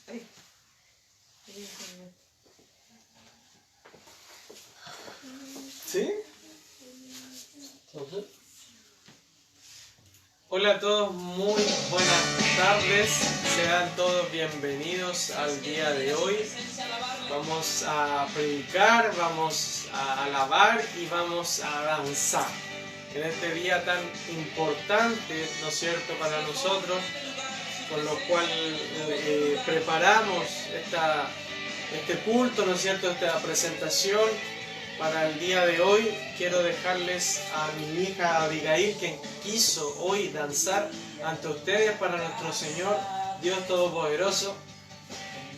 Ay. ¿Sí? Hola a todos, muy buenas tardes. Sean todos bienvenidos al día de hoy. Vamos a predicar, vamos a alabar y vamos a danzar. En este día tan importante, ¿no es cierto?, para nosotros, con lo cual preparamos este culto, ¿no es cierto?, esta presentación para el día de hoy. Quiero dejarles a mi hija Abigail, quien quiso hoy danzar ante ustedes para nuestro Señor Dios Todopoderoso,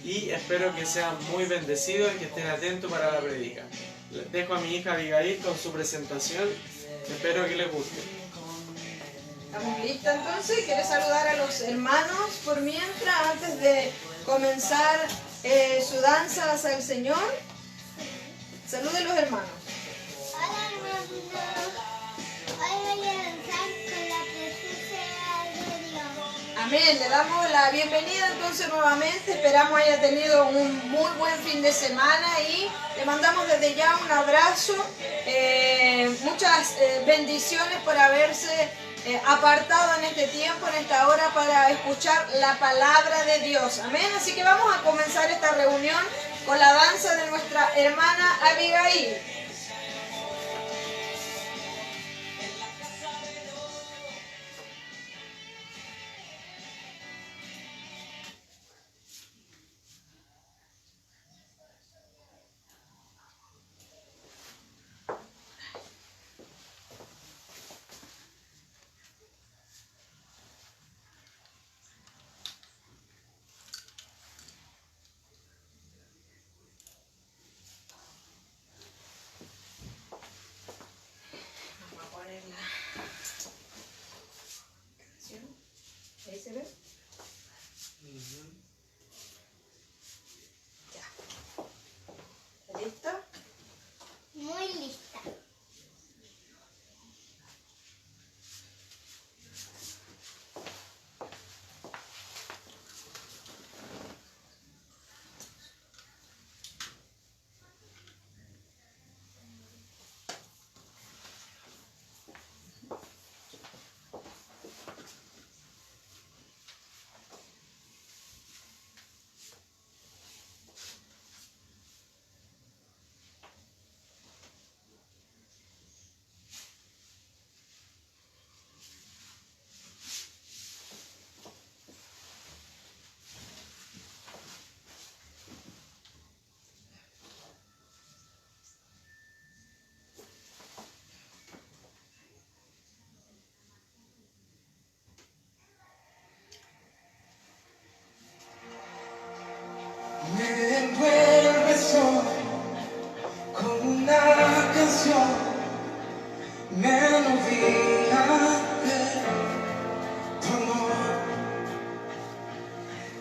y espero que sean muy bendecidos y que estén atentos para la predica. Les dejo a mi hija Abigail con su presentación, espero que les guste. ¿Estamos listos entonces? ¿Quieres saludar a los hermanos por mientras, antes de comenzar su danza hacia el Señor? Saluden los hermanos. Hola hermanos, hoy voy a danzar con la presencia de Dios. Amén, le damos la bienvenida entonces nuevamente. Esperamos haya tenido un muy buen fin de semana y le mandamos desde ya un abrazo, muchas bendiciones por haberse apartado en este tiempo, en esta hora, para escuchar la palabra de Dios. Amén, así que vamos a comenzar esta reunión con la danza de nuestra hermana Abigail. ¿Ahí se ve? Ya. ¿Lista? Muy lista. Me envuelves hoy con una canción, melodía de tu amor.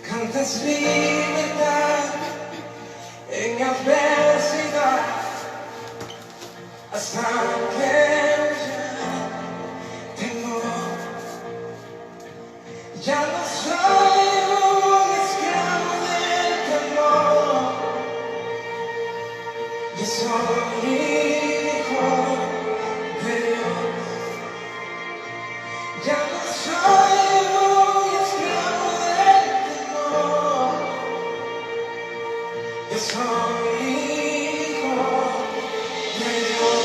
Cantas libertad en adversidad hasta que ya tengo. Ya no soy un esclavo del temor, yo soy hijo de Dios. Ya no soy un esclavo del temor, yo soy hijo de Dios.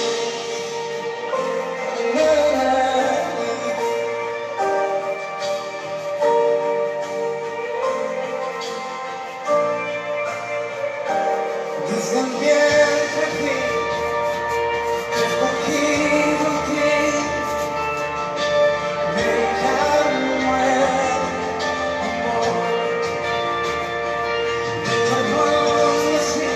Desde el vientre fui escogido en ti, me llamó el amor, me llamó así.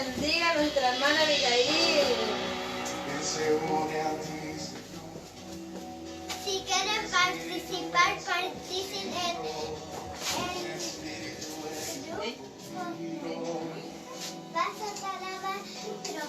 bendiga a nuestra hermana Abigail. Si quieren participar, participen en vas a alabar, pero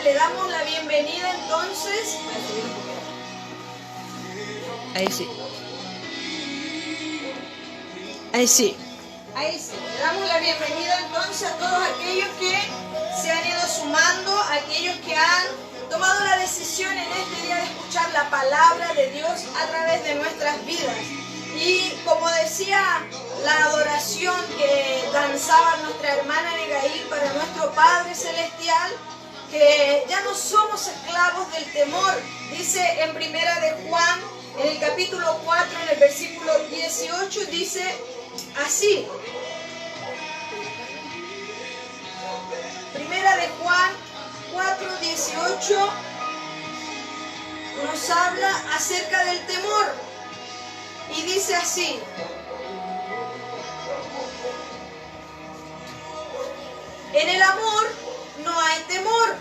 Le damos la bienvenida entonces. Ahí sí. Ahí sí. Ahí sí. Le damos la bienvenida entonces a todos aquellos que se han ido sumando, aquellos que han tomado la decisión en este día de escuchar la palabra de Dios a través de nuestras vidas. Y como decía la adoración que danzaba nuestra hermana Abigail para nuestro Padre Celestial, que ya no somos esclavos del temor. Dice en Primera de Juan, en el capítulo 4, en el versículo 18, dice así. Primera de Juan 4, 18 nos habla acerca del temor. Y dice así: en el amor no hay temor,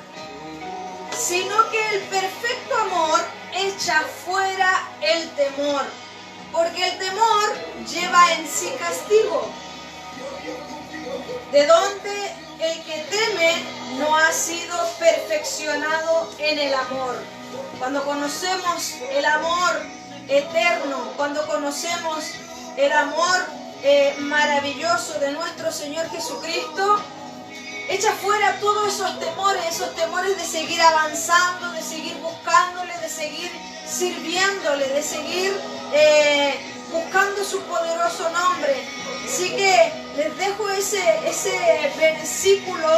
sino que el perfecto amor echa fuera el temor, porque el temor lleva en sí castigo, de donde el que teme no ha sido perfeccionado en el amor. Cuando conocemos el amor eterno, cuando conocemos el amor maravilloso de nuestro Señor Jesucristo, echa fuera todos esos temores de seguir avanzando, de seguir buscándole, de seguir sirviéndole, de seguir buscando su poderoso nombre. Así que les dejo ese versículo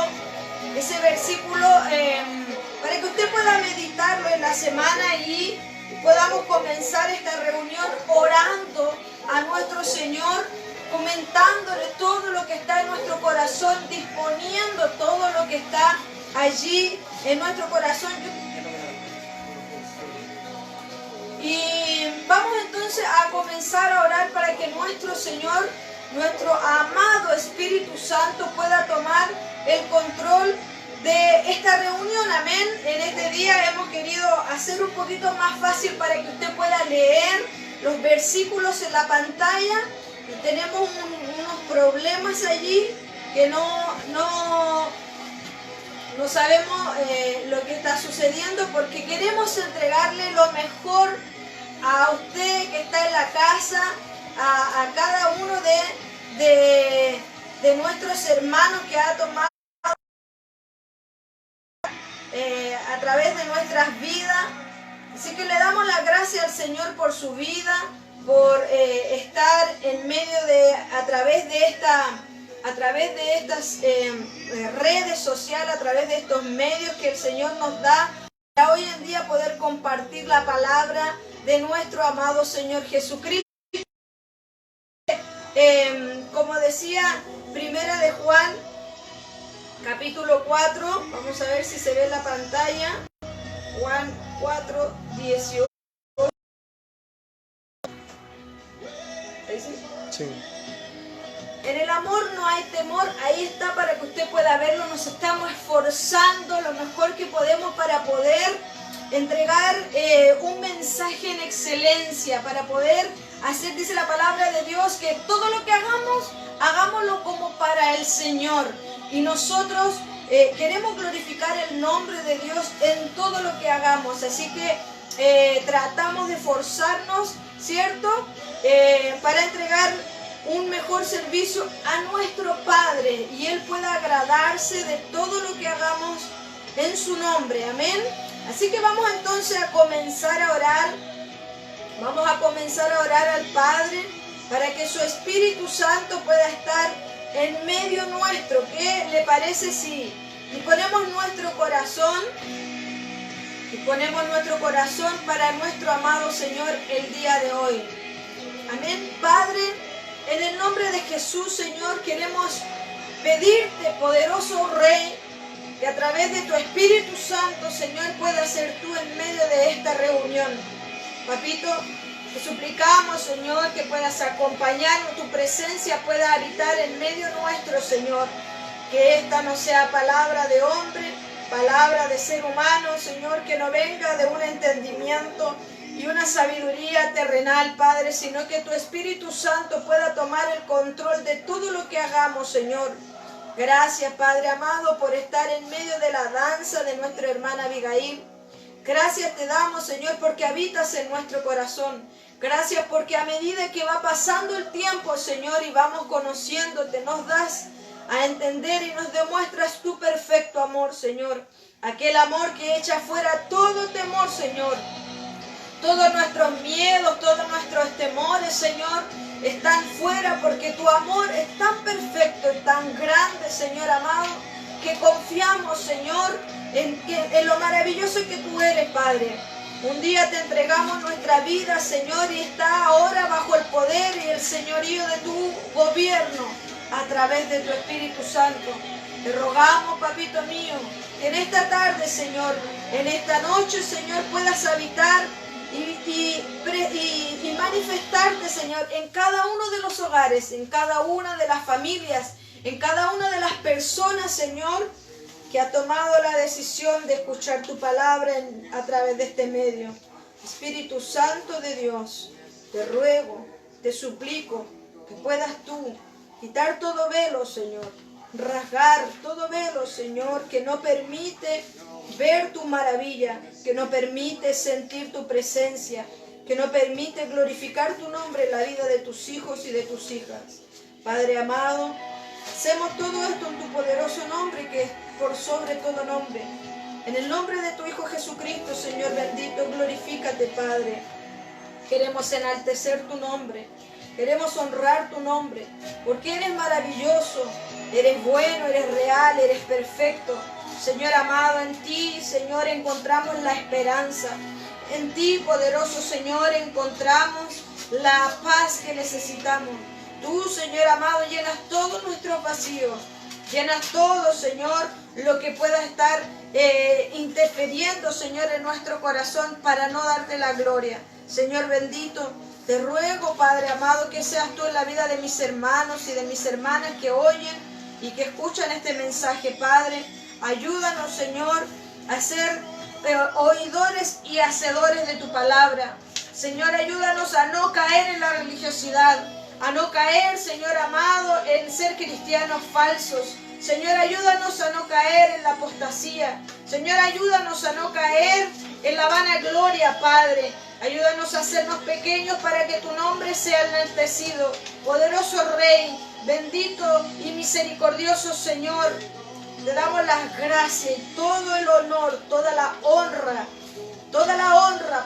para que usted pueda meditarlo en la semana y podamos comenzar esta reunión orando a nuestro Señor, comentándole todo lo que está en nuestro corazón, disponiendo todo lo que está allí en nuestro corazón. Y vamos entonces a comenzar a orar para que nuestro Señor, nuestro amado Espíritu Santo, pueda tomar el control de esta reunión. Amén. En este día hemos querido hacer un poquito más fácil para que usted pueda leer los versículos en la pantalla. Tenemos unos problemas allí que no sabemos lo que está sucediendo, porque queremos entregarle lo mejor a usted que está en la casa, a cada uno de nuestros hermanos que ha tomado a través de nuestras vidas. Así que le damos las gracias al Señor por su vida, por estar en medio a través de estas redes sociales, a través de estos medios que el Señor nos da para hoy en día poder compartir la palabra de nuestro amado Señor Jesucristo. Como decía Primera de Juan, capítulo 4, vamos a ver si se ve en la pantalla. Juan 4:18. ¿Ahí sí? Sí. En el amor no hay temor, ahí está para que usted pueda verlo. Nos estamos esforzando lo mejor que podemos para poder entregar un mensaje en excelencia, para poder hacer, dice la palabra de Dios, que todo lo que hagamos, hagámoslo como para el Señor. Y nosotros queremos glorificar el nombre de Dios en todo lo que hagamos. Así que tratamos de esforzarnos, ¿cierto? Para entregar un mejor servicio a nuestro Padre y Él pueda agradarse de todo lo que hagamos en su nombre. Amén. Así que vamos entonces a comenzar a orar. Vamos a comenzar a orar al Padre para que su Espíritu Santo pueda estar en medio nuestro. ¿Qué le parece si ponemos nuestro corazón? Y ponemos nuestro corazón para nuestro amado Señor el día de hoy. Amén. Padre, en el nombre de Jesús, Señor, queremos pedirte, poderoso Rey, que a través de tu Espíritu Santo, Señor, puedas ser tú en medio de esta reunión. Papito, te suplicamos, Señor, que puedas acompañarnos, tu presencia pueda habitar en medio nuestro, Señor. Que esta no sea palabra de hombre, palabra de ser humano, Señor, que no venga de un entendimiento y una sabiduría terrenal, Padre, sino que tu Espíritu Santo pueda tomar el control de todo lo que hagamos, Señor. Gracias, Padre amado, por estar en medio de la danza de nuestra hermana Abigail. Gracias te damos, Señor, porque habitas en nuestro corazón. Gracias porque a medida que va pasando el tiempo, Señor, y vamos conociéndote, nos das a entender y nos demuestras tu perfecto amor, Señor. Aquel amor que echa fuera todo temor, Señor. Todos nuestros miedos, todos nuestros temores, Señor, están fuera porque tu amor es tan perfecto y tan grande, Señor amado, que confiamos, Señor, en lo maravilloso que tú eres, Padre. Un día te entregamos nuestra vida, Señor, y está ahora bajo el poder y el señorío de tu gobierno a través de tu Espíritu Santo. Te rogamos, papito mío, que en esta tarde, Señor, en esta noche, Señor, puedas habitar y manifestarte, Señor, en cada uno de los hogares, en cada una de las familias, en cada una de las personas, Señor, que ha tomado la decisión de escuchar tu palabra a través de este medio. Espíritu Santo de Dios, te ruego, te suplico que puedas tú quitar todo velo, Señor, rasgar todo velo, Señor, que no permite ver tu maravilla, que no permite sentir tu presencia, que no permite glorificar tu nombre en la vida de tus hijos y de tus hijas. Padre amado, hacemos todo esto en tu poderoso nombre, que es por sobre todo nombre. En el nombre de tu Hijo Jesucristo, Señor bendito, glorifícate, Padre. Queremos enaltecer tu nombre, queremos honrar tu nombre, porque eres maravilloso, eres bueno, eres real, eres perfecto. Señor amado, en ti, Señor, encontramos la esperanza. En ti, poderoso Señor, encontramos la paz que necesitamos. Tú, Señor amado, llenas todos nuestros vacíos. Llenas todo, Señor, lo que pueda estar interfiriendo, Señor, en nuestro corazón para no darte la gloria. Señor bendito, te ruego, Padre amado, que seas tú en la vida de mis hermanos y de mis hermanas que oyen y que escuchan este mensaje, Padre. Ayúdanos, Señor, a ser oidores y hacedores de tu palabra. Señor, ayúdanos a no caer en la religiosidad, a no caer, Señor amado, en ser cristianos falsos. Señor, ayúdanos a no caer en la apostasía. Señor, ayúdanos a no caer en la vanagloria, Padre. Ayúdanos a hacernos pequeños para que tu nombre sea enaltecido. Poderoso Rey, bendito y misericordioso Señor, te damos las gracias y todo el honor, toda la honra,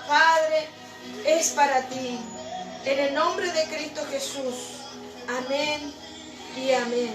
Padre, es para ti. En el nombre de Cristo Jesús. Amén y amén.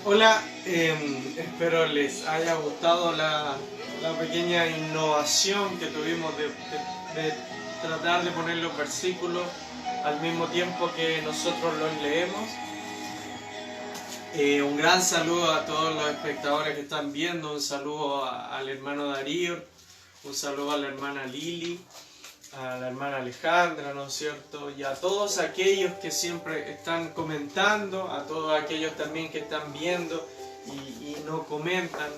Hola, espero les haya gustado la la pequeña innovación que tuvimos de tratar de poner los versículos al mismo tiempo que nosotros los leemos. Un gran saludo a todos los espectadores que están viendo, un saludo al hermano Darío, un saludo a la hermana Lili, a la hermana Alejandra, ¿no es cierto? Y a todos aquellos que siempre están comentando, a todos aquellos también que están viendo y no comentan.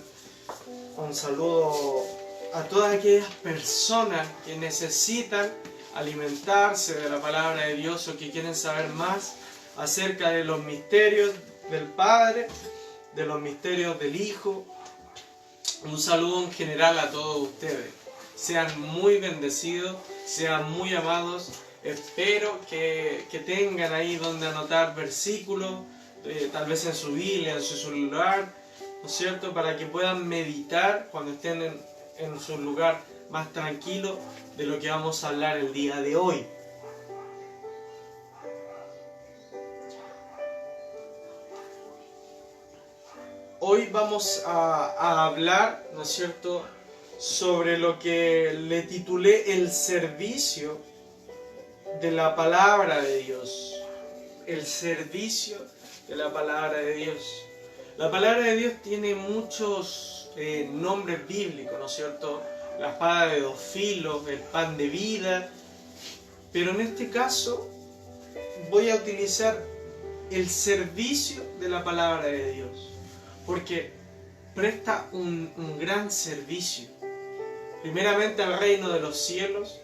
Un saludo a todas aquellas personas que necesitan alimentarse de la palabra de Dios o que quieren saber más acerca de los misterios del Padre, de los misterios del Hijo. Un saludo en general a todos ustedes. Sean muy bendecidos, sean muy amados. Espero que tengan ahí donde anotar versículos, tal vez en su Biblia, en su celular, ¿no es cierto? Para que puedan meditar cuando estén en su lugar más tranquilo de lo que vamos a hablar el día de hoy. Hoy vamos a hablar, ¿no es cierto?, sobre lo que le titulé el servicio de la palabra de Dios. El servicio de la palabra de Dios. La palabra de Dios tiene muchos nombres bíblicos, ¿no es cierto? La espada de dos filos, el pan de vida. Pero en este caso voy a utilizar el servicio de la palabra de Dios. Porque presta un gran servicio. Primeramente al reino de los cielos.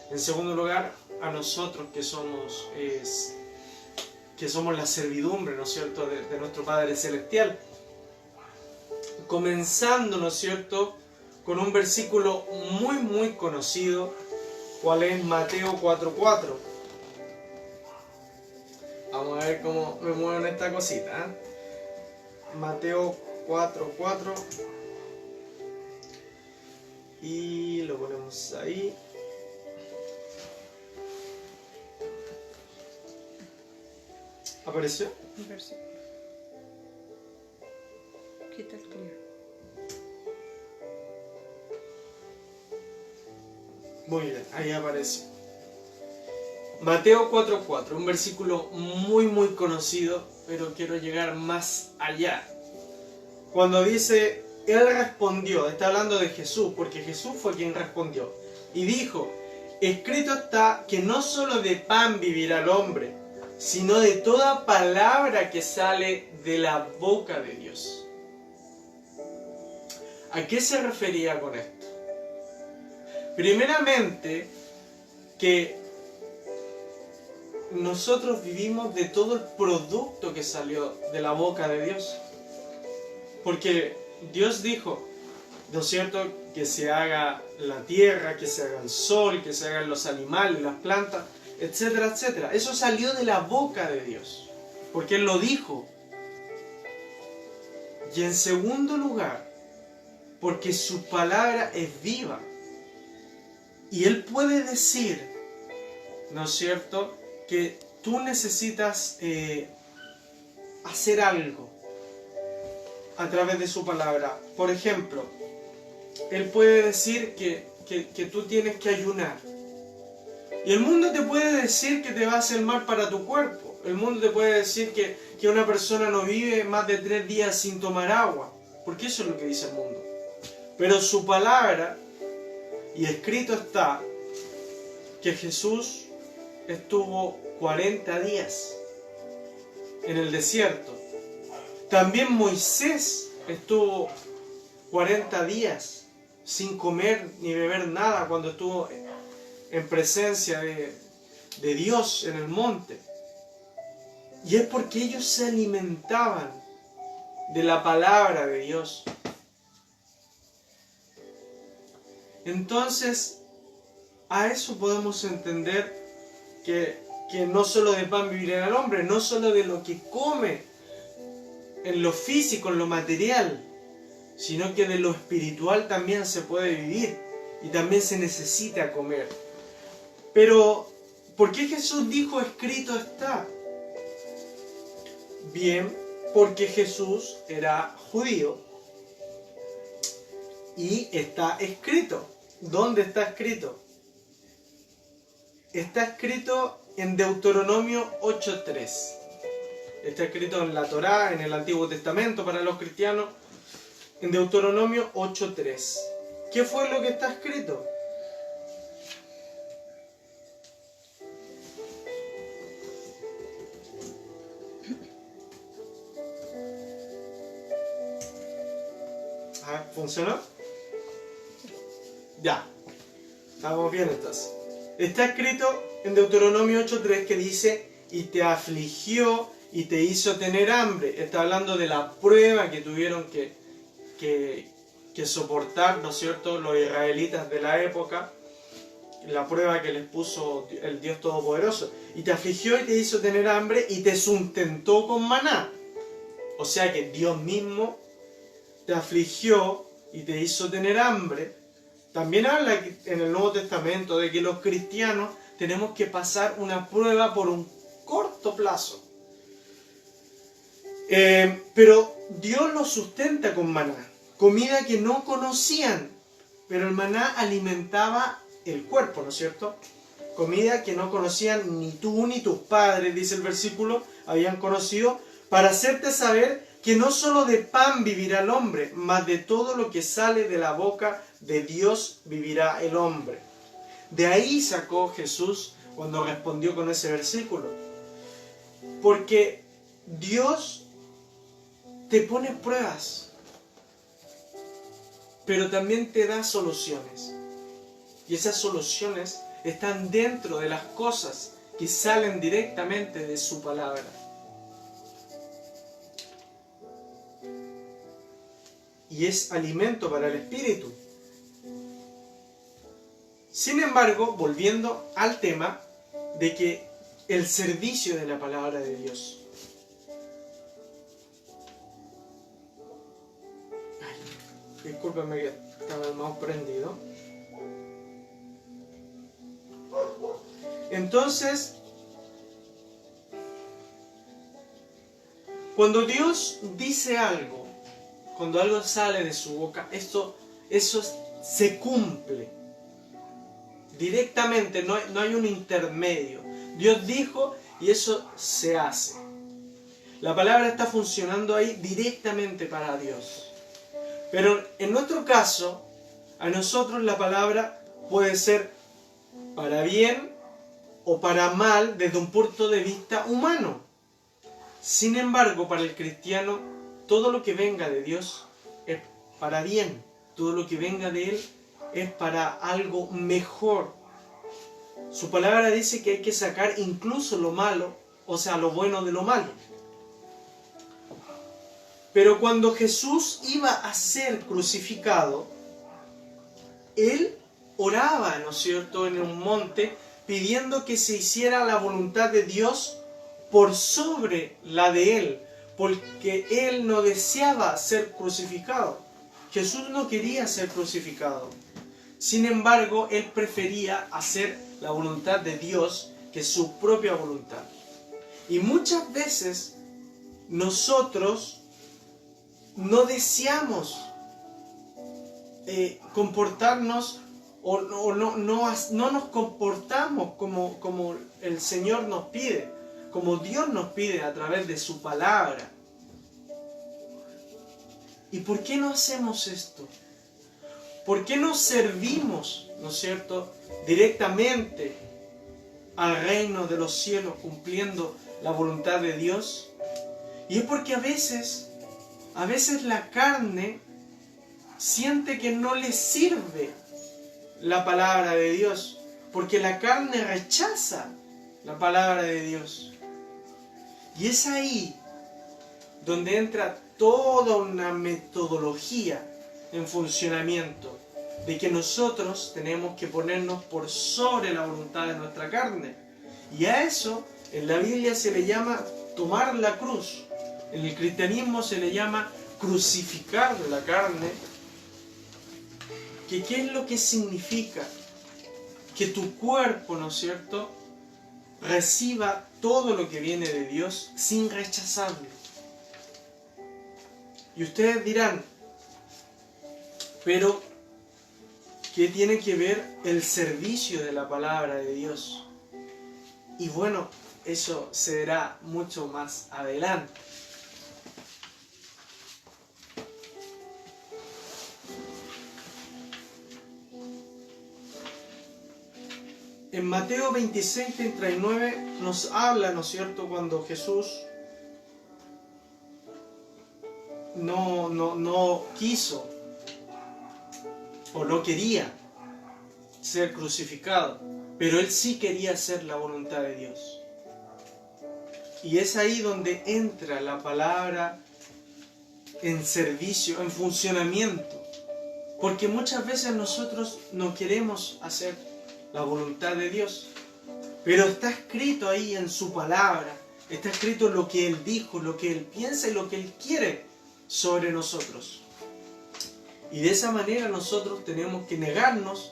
En segundo lugar a nosotros que somos la servidumbre, ¿no es cierto?, de nuestro Padre Celestial. Comenzando, ¿no es cierto?, con un versículo muy conocido, cual es Mateo 4:4. Vamos a ver cómo me muevo en esta cosita, ¿eh? Mateo 4:4 y lo ponemos ahí. ¿Apareció? Quita el clear. Muy bien, ahí apareció. Mateo 4:4, un versículo muy conocido, pero quiero llegar más allá. Cuando dice, Él respondió, está hablando de Jesús, porque Jesús fue quien respondió, y dijo, escrito está que no solo de pan vivirá el hombre, sino de toda palabra que sale de la boca de Dios. ¿A qué se refería con esto? Primeramente, que nosotros vivimos de todo el producto que salió de la boca de Dios. Porque Dios dijo, ¿no es cierto?, que se haga la tierra, que se haga el sol, que se hagan los animales, las plantas, etcétera, etcétera. Eso salió de la boca de Dios, porque Él lo dijo. Y en segundo lugar, porque su palabra es viva. Y Él puede decir, ¿no es cierto?, que tú necesitas hacer algo a través de su palabra. Por ejemplo, Él puede decir que tú tienes que ayunar. Y el mundo te puede decir que te va a hacer mal para tu cuerpo. El mundo te puede decir que una persona no vive más de 3 días sin tomar agua. Porque eso es lo que dice el mundo. Pero su palabra, y escrito está, que Jesús estuvo 40 días en el desierto. También Moisés estuvo 40 días sin comer ni beber nada cuando estuvo en presencia de Dios en el monte. Y es porque ellos se alimentaban de la palabra de Dios. Entonces, a eso podemos entender que no solo de pan vivirá el hombre, no solo de lo que come en lo físico, en lo material, sino que de lo espiritual también se puede vivir y también se necesita comer. Pero, ¿por qué Jesús dijo escrito está? Bien, porque Jesús era judío Y está escrito. ¿Dónde está escrito? Está escrito en Deuteronomio 8:3. Está escrito en la Torá, en el Antiguo Testamento para los cristianos, en Deuteronomio 8:3. ¿Qué fue lo que está escrito? ¿Funcionó? Ya. Estamos bien entonces. Está escrito en Deuteronomio 8:3 que dice: y te afligió y te hizo tener hambre. Está hablando de la prueba que tuvieron que soportar, ¿no es cierto?, los israelitas de la época. La prueba que les puso el Dios Todopoderoso. Y te afligió y te hizo tener hambre y te sustentó con maná. O sea que Dios mismo te afligió y te hizo tener hambre. También habla en el Nuevo Testamento de que los cristianos tenemos que pasar una prueba por un corto plazo. Pero Dios los sustenta con maná, comida que no conocían, pero el maná alimentaba el cuerpo, ¿no es cierto? Comida que no conocían ni tú ni tus padres, dice el versículo, habían conocido, para hacerte saber que no solo de pan vivirá el hombre, mas de todo lo que sale de la boca de Dios vivirá el hombre. De ahí sacó Jesús cuando respondió con ese versículo. Porque Dios te pone pruebas, pero también te da soluciones. Y esas soluciones están dentro de las cosas que salen directamente de su palabra. Y es alimento para el espíritu. Sin embargo, volviendo al tema de que el servicio de la palabra de Dios. Ay, discúlpenme que estaba el mouse prendido. Entonces, cuando Dios dice algo, cuando algo sale de su boca, eso se cumple directamente, no hay un intermedio. Dios dijo y eso se hace. La palabra está funcionando ahí directamente para Dios. Pero en nuestro caso, a nosotros la palabra puede ser para bien o para mal desde un punto de vista humano. Sin embargo, para el cristiano, todo lo que venga de Dios es para bien. Todo lo que venga de Él es para algo mejor. Su palabra dice que hay que sacar incluso lo malo, o sea, lo bueno de lo malo. Pero cuando Jesús iba a ser crucificado, Él oraba, ¿no es cierto?, en un monte, pidiendo que se hiciera la voluntad de Dios por sobre la de Él, porque Él no deseaba ser crucificado. Jesús no quería ser crucificado. Sin embargo, Él prefería hacer la voluntad de Dios que su propia voluntad. Y muchas veces nosotros no deseamos comportarnos o no nos comportamos como el Señor nos pide, como Dios nos pide a través de su palabra. ¿Y por qué no hacemos esto? ¿Por qué no servimos, ¿no es cierto?, directamente al reino de los cielos cumpliendo la voluntad de Dios? Y es porque a veces la carne siente que no le sirve la palabra de Dios, porque la carne rechaza la palabra de Dios. Y es ahí donde entra toda una metodología en funcionamiento, de que nosotros tenemos que ponernos por sobre la voluntad de nuestra carne. Y a eso en la Biblia se le llama tomar la cruz. En el cristianismo se le llama crucificar la carne. ¿Qué es lo que significa? Que tu cuerpo, ¿no es cierto?, reciba todo lo que viene de Dios sin rechazarlo. Y ustedes dirán, Pero, ¿qué tiene que ver el servicio de la palabra de Dios? Y bueno, eso se verá mucho más adelante. En Mateo 26:39 nos habla, ¿no es cierto?, cuando Jesús no quiso o no quería ser crucificado, pero él sí quería hacer la voluntad de Dios. Y es ahí donde entra la palabra en servicio, en funcionamiento. Porque muchas veces nosotros no queremos hacer la voluntad de Dios. Pero está escrito ahí en su palabra, está escrito lo que Él dijo, lo que Él piensa y lo que Él quiere sobre nosotros. Y de esa manera nosotros tenemos que negarnos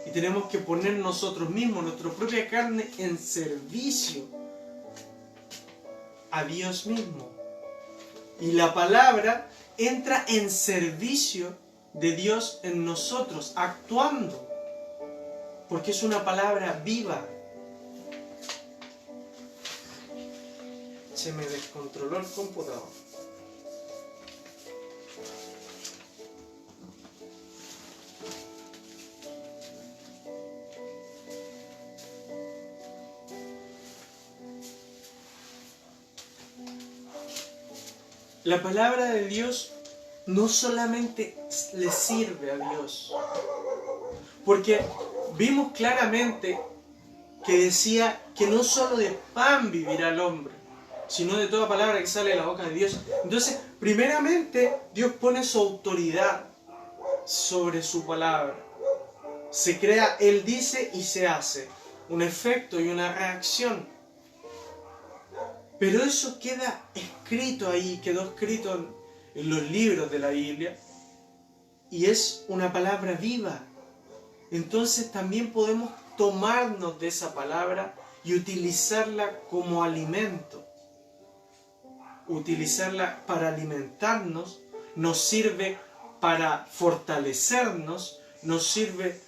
y tenemos que poner nosotros mismos, nuestra propia carne, en servicio a Dios mismo. Y la palabra entra en servicio de Dios en nosotros, actuando. Porque es una palabra viva. Se me descontroló el computador. La palabra de Dios no solamente le sirve a Dios, porque vimos claramente que decía que no solo de pan vivirá el hombre, sino de toda palabra que sale de la boca de Dios. Entonces, primeramente, Dios pone su autoridad sobre su palabra. Se crea, Él dice y se hace, un efecto y una reacción. Pero eso queda escrito ahí, quedó escrito en los libros de la Biblia, y es una palabra viva. Entonces también podemos tomarnos de esa palabra y utilizarla como alimento. Utilizarla para alimentarnos, nos sirve para fortalecernos, nos sirve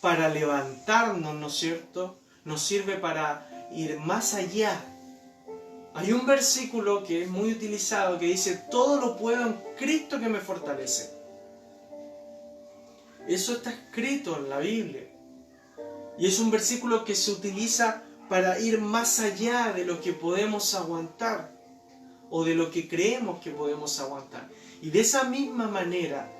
para levantarnos, ¿no es cierto? Nos sirve para ir más allá. Hay un versículo que es muy utilizado que dice: todo lo puedo en Cristo que me fortalece. Eso está escrito en la Biblia. Y es un versículo que se utiliza para ir más allá de lo que podemos aguantar o de lo que creemos que podemos aguantar. Y de esa misma manera,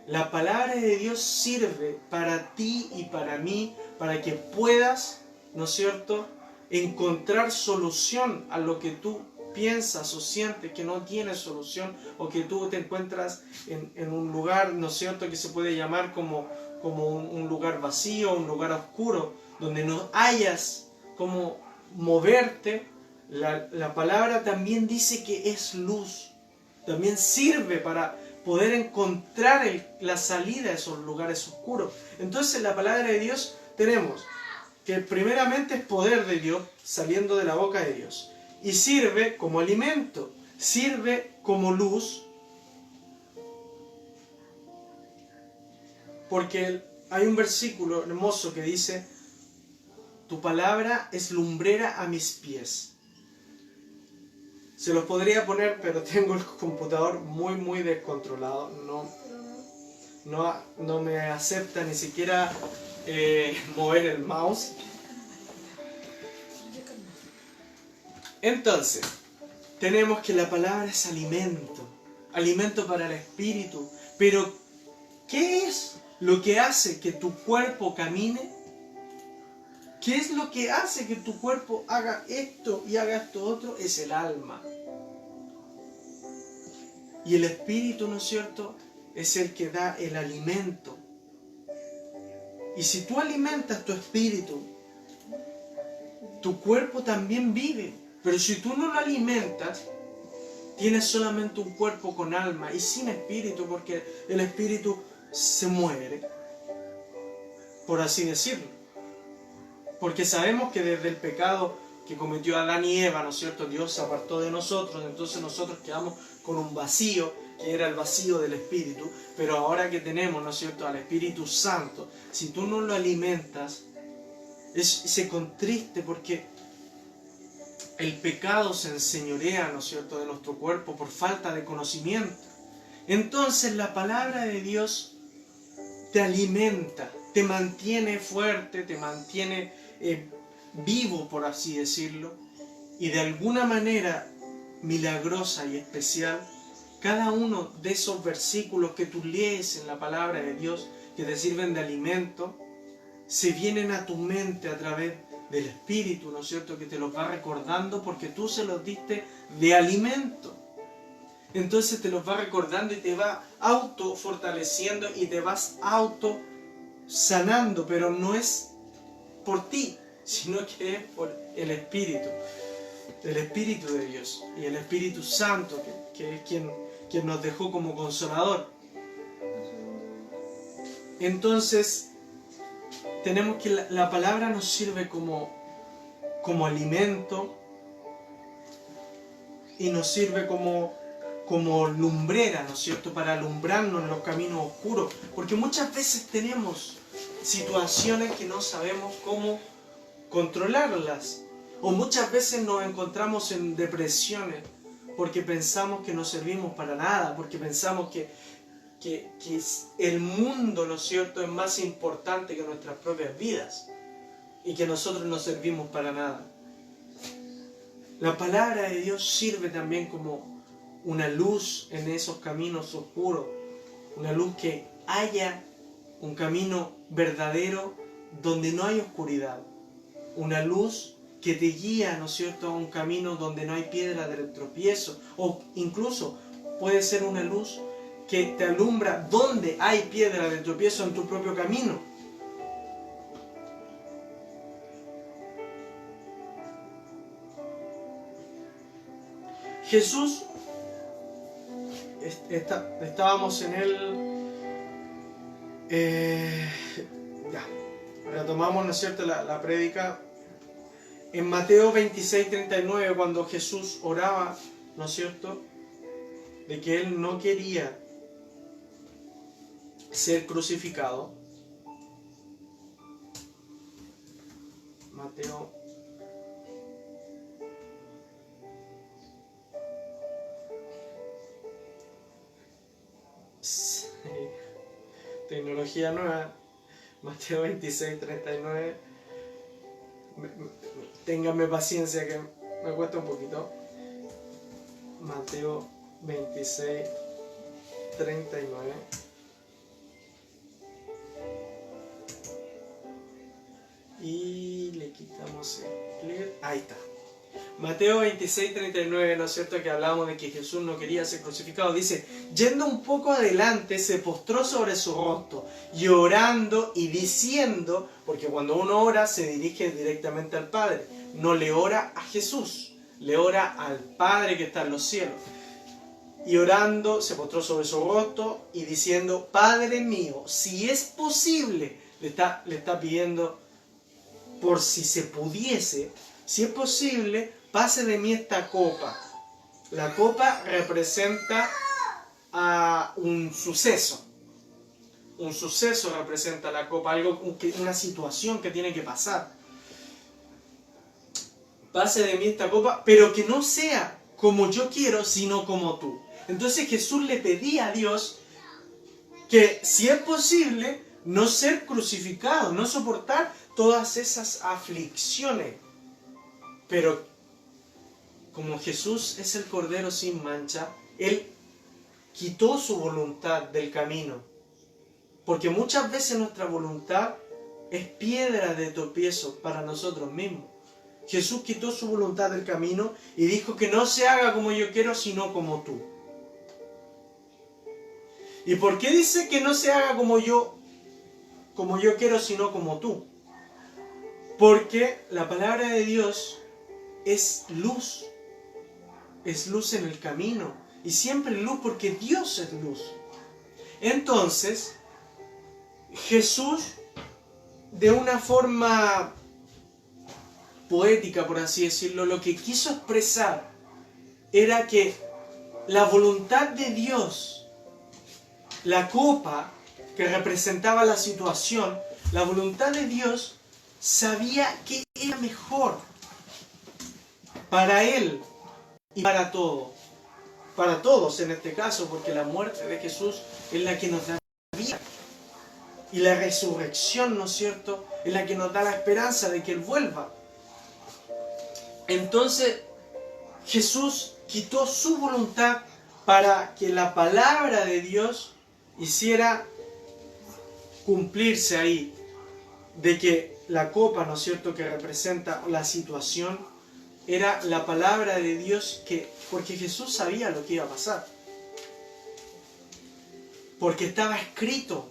la palabra de Dios sirve para ti y para mí, para que puedas, ¿no es cierto?, encontrar solución a lo que tú piensas o sientes que no tiene solución, o que tú te encuentras en un lugar, ¿no es cierto?, que se puede llamar como un lugar vacío, un lugar oscuro, donde no hayas cómo moverte. La palabra también dice que es luz, también sirve para poder encontrar la salida de esos lugares oscuros. Entonces, la palabra de Dios tenemos que primeramente es poder de Dios saliendo de la boca de Dios. Y sirve como alimento, sirve como luz, porque hay un versículo hermoso que dice: tu palabra es lumbrera a mis pies. Se los podría poner, pero tengo el computador muy descontrolado. No me acepta ni siquiera mover el mouse. Entonces, tenemos que la palabra es alimento para el espíritu. Pero, ¿qué es lo que hace que tu cuerpo camine? ¿Qué es lo que hace que tu cuerpo haga esto y haga esto otro? Es el alma. Y el espíritu, ¿no es cierto?, es el que da el alimento. Y si tú alimentas tu espíritu, tu cuerpo también vive. Pero si tú no lo alimentas, tienes solamente un cuerpo con alma y sin espíritu, porque el espíritu se muere, por así decirlo. Porque sabemos que desde el pecado que cometió Adán y Eva, ¿no es cierto?, Dios se apartó de nosotros, entonces nosotros quedamos con un vacío, que era el vacío del Espíritu, pero ahora que tenemos, ¿no es cierto?, al Espíritu Santo, si tú no lo alimentas, se contriste porque el pecado se enseñorea, ¿no es cierto?, de nuestro cuerpo por falta de conocimiento. Entonces la palabra de Dios te alimenta, te mantiene fuerte, te mantiene vivo, por así decirlo, y de alguna manera milagrosa y especial, cada uno de esos versículos que tú lees en la palabra de Dios, que te sirven de alimento, se vienen a tu mente a través del Espíritu, ¿no es cierto?, que te los va recordando porque tú se los diste de alimento. Entonces te los va recordando y te va auto fortaleciendo y te vas auto sanando, pero no es por ti, sino que es por el Espíritu de Dios y el Espíritu Santo, que es quien nos dejó como consolador. Entonces tenemos que la palabra nos sirve como alimento y nos sirve como lumbrera, ¿no es cierto?, para alumbrarnos en los caminos oscuros, porque muchas veces tenemos situaciones que no sabemos cómo controlarlas, o muchas veces nos encontramos en depresiones porque pensamos que no servimos para nada, porque pensamos que el mundo, ¿no es cierto?, es más importante que nuestras propias vidas y que nosotros no servimos para nada. La palabra de Dios sirve también como una luz en esos caminos oscuros, una luz que haya un camino verdadero donde no hay oscuridad, una luz que te guía, ¿no es cierto?, a un camino donde no hay piedra de tropiezo, o incluso puede ser una luz que te alumbra donde hay piedra de tropiezo en tu propio camino. Jesús, estábamos en retomamos, ¿no es cierto?, la prédica en Mateo 26:39, cuando Jesús oraba, ¿no es cierto?, de que Él no quería ser crucificado. Mateo tecnología nueva, Mateo 26:39. Ténganme paciencia que me cuesta un poquito. Mateo 26:39. Y le quitamos el clear. Ahí está. Mateo 26:39, ¿no es cierto?, que hablamos de que Jesús no quería ser crucificado. Dice, yendo un poco adelante, se postró sobre su rostro, y orando y diciendo, porque cuando uno ora se dirige directamente al Padre, no le ora a Jesús, le ora al Padre que está en los cielos. Y orando, se postró sobre su rostro y diciendo, Padre mío, si es posible, le está pidiendo, por si se pudiese, si es posible, pase de mí esta copa. La copa representa a un suceso. Un suceso representa la copa, una situación que tiene que pasar. Pase de mí esta copa, pero que no sea como yo quiero, sino como tú. Entonces Jesús le pedía a Dios que, si es posible, no ser crucificado, no soportar todas esas aflicciones. Pero como Jesús es el Cordero sin mancha, Él quitó su voluntad del camino. Porque muchas veces nuestra voluntad es piedra de tropiezo para nosotros mismos. Jesús quitó su voluntad del camino y dijo que no se haga como yo quiero, sino como tú. ¿Y por qué dice que no se haga como yo quiero, sino como tú? Porque la palabra de Dios es luz en el camino, y siempre luz porque Dios es luz. Entonces, Jesús, de una forma poética, por así decirlo, lo que quiso expresar era que la voluntad de Dios, la copa que representaba la situación, la voluntad de Dios sabía que era mejor para él y para todo. Para todos en este caso, porque la muerte de Jesús es la que nos da vida. Y la resurrección, ¿no es cierto?, es la que nos da la esperanza de que Él vuelva. Entonces, Jesús quitó su voluntad para que la palabra de Dios hiciera cumplirse ahí, de que la copa, ¿no es cierto?, que representa la situación, era la palabra de Dios, porque Jesús sabía lo que iba a pasar. Porque estaba escrito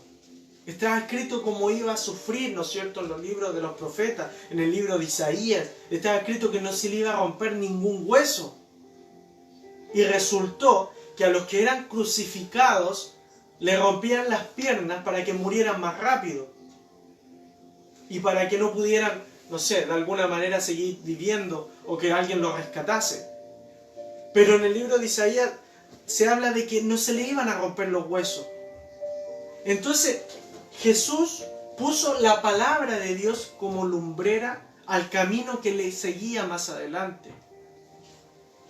cómo iba a sufrir, ¿no es cierto?, en los libros de los profetas, en el libro de Isaías, estaba escrito que no se le iba a romper ningún hueso. Y resultó que a los que eran crucificados le rompían las piernas para que murieran más rápido. Y para que no pudieran, no sé, de alguna manera seguir viviendo o que alguien los rescatase. Pero en el libro de Isaías se habla de que no se le iban a romper los huesos. Entonces, Jesús puso la palabra de Dios como lumbrera al camino que le seguía más adelante.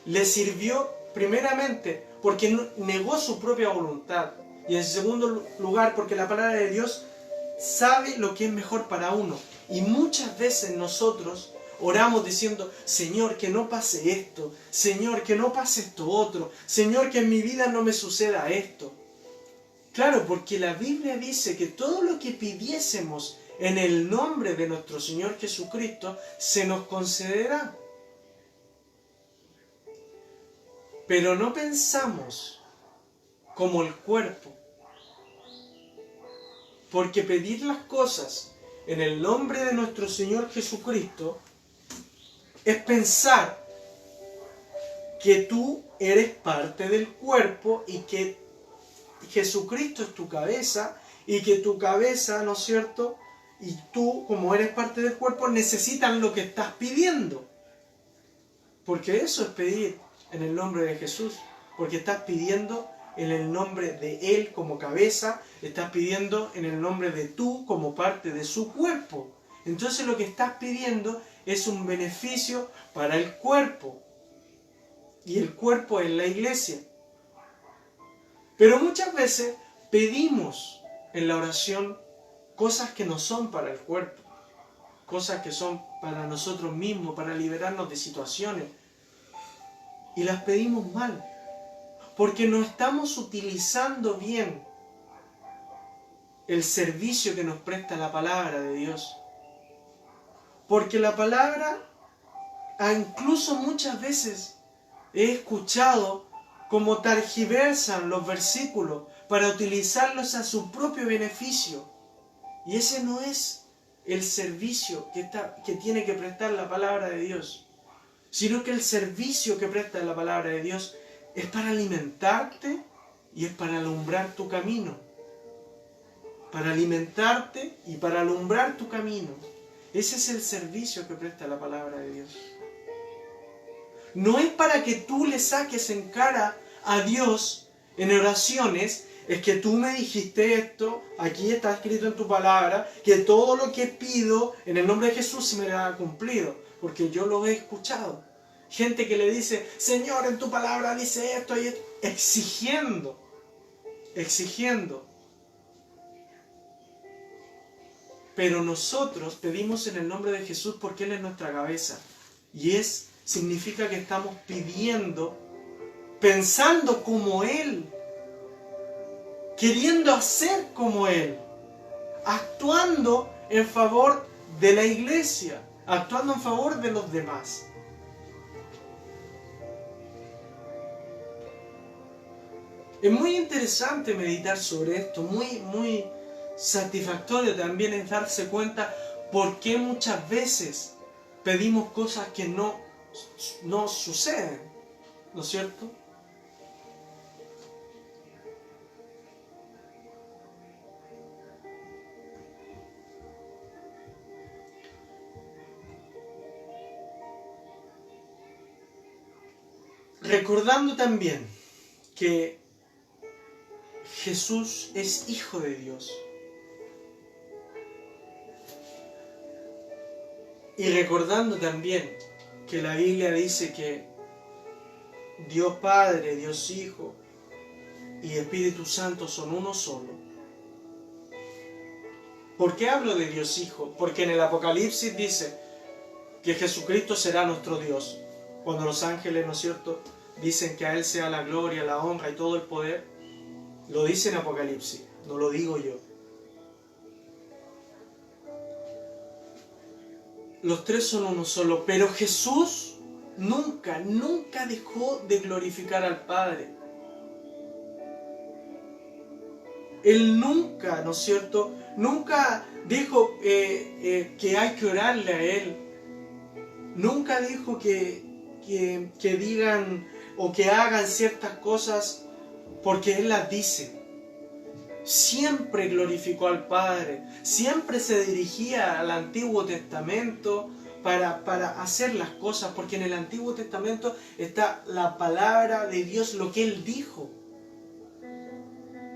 Le sirvió primeramente porque negó su propia voluntad. Y en segundo lugar porque la palabra de Dios sabe lo que es mejor para uno. Y muchas veces nosotros oramos diciendo: Señor, que no pase esto. Señor, que no pase esto otro. Señor, que en mi vida no me suceda esto. Claro, porque la Biblia dice que todo lo que pidiésemos en el nombre de nuestro Señor Jesucristo se nos concederá. Pero no pensamos como el cuerpo. Porque pedir las cosas en el nombre de nuestro Señor Jesucristo es pensar que tú eres parte del cuerpo y que Jesucristo es tu cabeza y que tu cabeza, ¿no es cierto?, y tú, como eres parte del cuerpo, necesitan lo que estás pidiendo. Porque eso es pedir en el nombre de Jesús. Porque estás pidiendo en el nombre de Él como cabeza, estás pidiendo en el nombre de tú como parte de su cuerpo. Entonces lo que estás pidiendo es un beneficio para el cuerpo. Y el cuerpo es la iglesia. Pero muchas veces pedimos en la oración cosas que no son para el cuerpo, cosas que son para nosotros mismos, para liberarnos de situaciones. Y las pedimos mal, porque no estamos utilizando bien el servicio que nos presta la palabra de Dios. Porque la palabra, incluso muchas veces he escuchado como tergiversan los versículos para utilizarlos a su propio beneficio. Y ese no es el servicio que tiene que prestar la palabra de Dios, sino que el servicio que presta la palabra de Dios es para alimentarte y es para alumbrar tu camino. Para alimentarte y para alumbrar tu camino. Ese es el servicio que presta la palabra de Dios. No es para que tú le saques en cara a Dios en oraciones: es que tú me dijiste esto, aquí está escrito en tu palabra, que todo lo que pido en el nombre de Jesús se me ha cumplido, porque yo lo he escuchado. Gente que le dice: Señor, en tu palabra dice esto y esto, exigiendo. Pero nosotros pedimos en el nombre de Jesús porque Él es nuestra cabeza. Y significa que estamos pidiendo, pensando como Él, queriendo hacer como Él, actuando en favor de la iglesia, actuando en favor de los demás. Es muy interesante meditar sobre esto, muy satisfactorio también es darse cuenta por qué muchas veces pedimos cosas que no suceden, ¿no es cierto? Recordando también que Jesús es hijo de Dios. Y recordando también que la Biblia dice que Dios Padre, Dios Hijo y Espíritu Santo son uno solo. ¿Por qué hablo de Dios Hijo? Porque en el Apocalipsis dice que Jesucristo será nuestro Dios. Cuando los ángeles, ¿no es cierto?, dicen que a Él sea la gloria, la honra y todo el poder, lo dice en Apocalipsis, no lo digo yo. Los tres son uno solo, pero Jesús nunca dejó de glorificar al Padre. Él nunca, ¿no es cierto?, nunca dijo que hay que orarle a Él. Nunca dijo que digan o que hagan ciertas cosas porque Él las dice. Siempre glorificó al Padre, siempre se dirigía al Antiguo Testamento para hacer las cosas, porque en el Antiguo Testamento está la palabra de Dios, lo que Él dijo.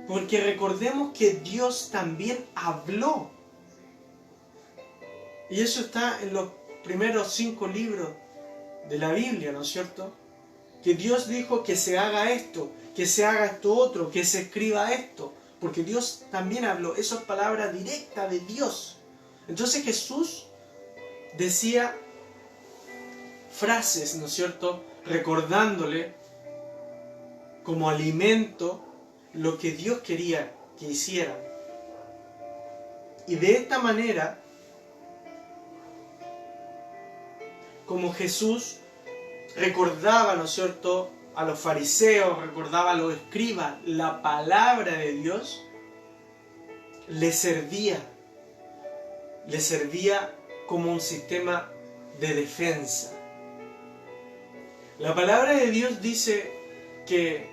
Porque recordemos que Dios también habló. Y eso está en los primeros 5 libros de la Biblia, ¿no es cierto? Que Dios dijo que se haga esto, que se haga esto otro, que se escriba esto. Porque Dios también habló, eso es palabra directa de Dios. Entonces Jesús decía frases, ¿no es cierto?, recordándole como alimento lo que Dios quería que hicieran. Y de esta manera, como Jesús recordaba, ¿no es cierto?, a los fariseos, recordaba a los escribas, la palabra de Dios le servía como un sistema de defensa. La palabra de Dios dice que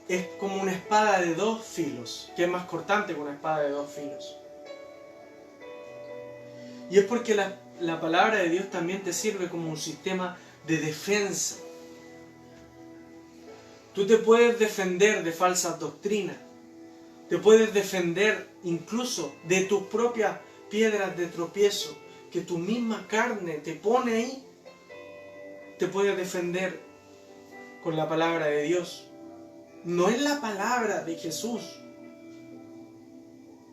es como una espada de 2 filos, que es más cortante que una espada de 2 filos. Y es porque la palabra de Dios también te sirve como un sistema de defensa. Tú te puedes defender de falsas doctrinas, te puedes defender incluso de tus propias piedras de tropiezo, que tu misma carne te pone ahí. Te puedes defender con la palabra de Dios. No es la palabra de Jesús,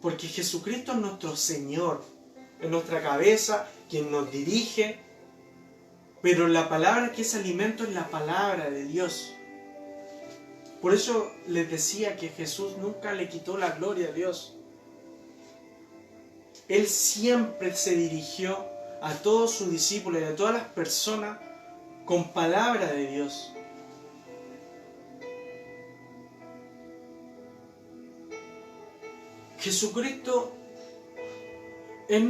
porque Jesucristo es nuestro Señor, es nuestra cabeza, quien nos dirige. Pero la palabra que es alimento es la palabra de Dios. Por eso les decía que Jesús nunca le quitó la gloria a Dios. Él siempre se dirigió a todos sus discípulos y a todas las personas con palabra de Dios. Jesucristo es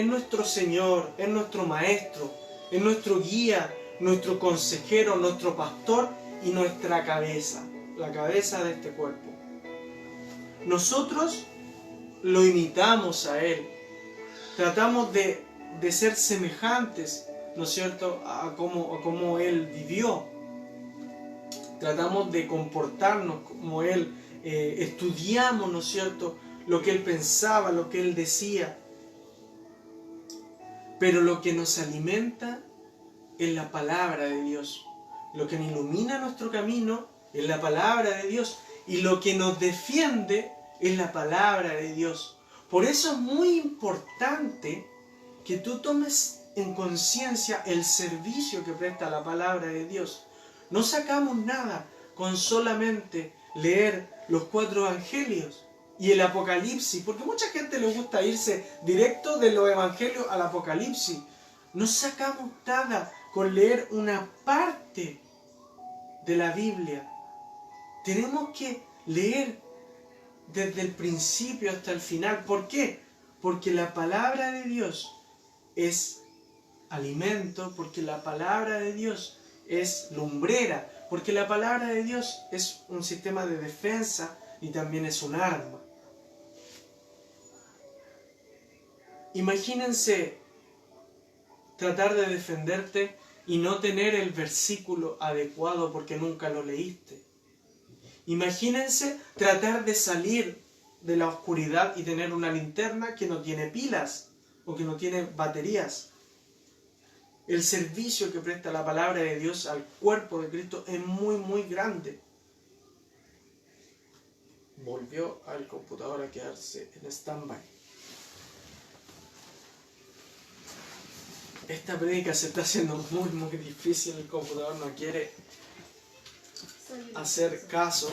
nuestro Señor, es nuestro Maestro, es nuestro guía, nuestro consejero, nuestro pastor y nuestra cabeza, la cabeza de este cuerpo. Nosotros lo imitamos a Él, tratamos de ser semejantes, ¿no es cierto?, a cómo Él vivió. Tratamos de comportarnos como Él, estudiamos, ¿no es cierto?, lo que Él pensaba, lo que Él decía. Pero lo que nos alimenta es la palabra de Dios. Lo que nos ilumina nuestro camino es la palabra de Dios. Y lo que nos defiende es la palabra de Dios. Por eso es muy importante que tú tomes en conciencia el servicio que presta la palabra de Dios. No sacamos nada con solamente leer los 4 evangelios y el Apocalipsis, porque mucha gente le gusta irse directo de los evangelios al Apocalipsis. No sacamos nada con leer una parte de la Biblia. Tenemos que leer desde el principio hasta el final. ¿Por qué? Porque la palabra de Dios es alimento, porque la palabra de Dios es lumbrera, porque la palabra de Dios es un sistema de defensa y también es un arma. Imagínense tratar de defenderte y no tener el versículo adecuado porque nunca lo leíste. Imagínense tratar de salir de la oscuridad y tener una linterna que no tiene pilas o que no tiene baterías. El servicio que presta la palabra de Dios al cuerpo de Cristo es muy, muy grande. Volvió al computador a quedarse en stand-by. Esta prédica se está haciendo muy, muy difícil. El computador no quiere hacer caso.